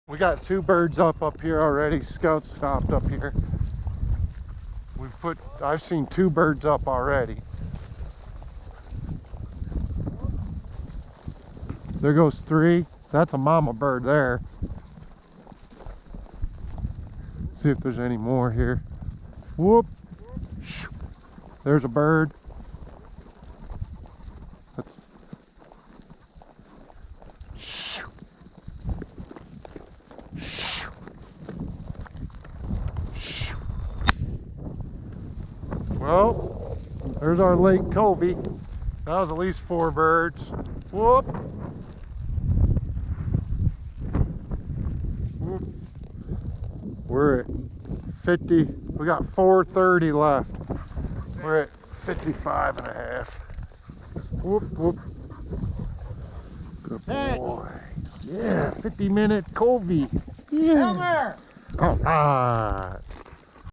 We got 2 birds up here already. Scout stopped up here. I've seen 2 birds up already. There goes 3. That's a mama bird there. See if there's any more here. Whoop. There's a bird. Well, there's our lake covey. That was at least 4 birds. Whoop. Whoop. We're at 50. We got 430 left. We're at 55 and a half. Whoop, whoop. Good boy. Yeah, 50-minute covey. Yeah. Come here. All right.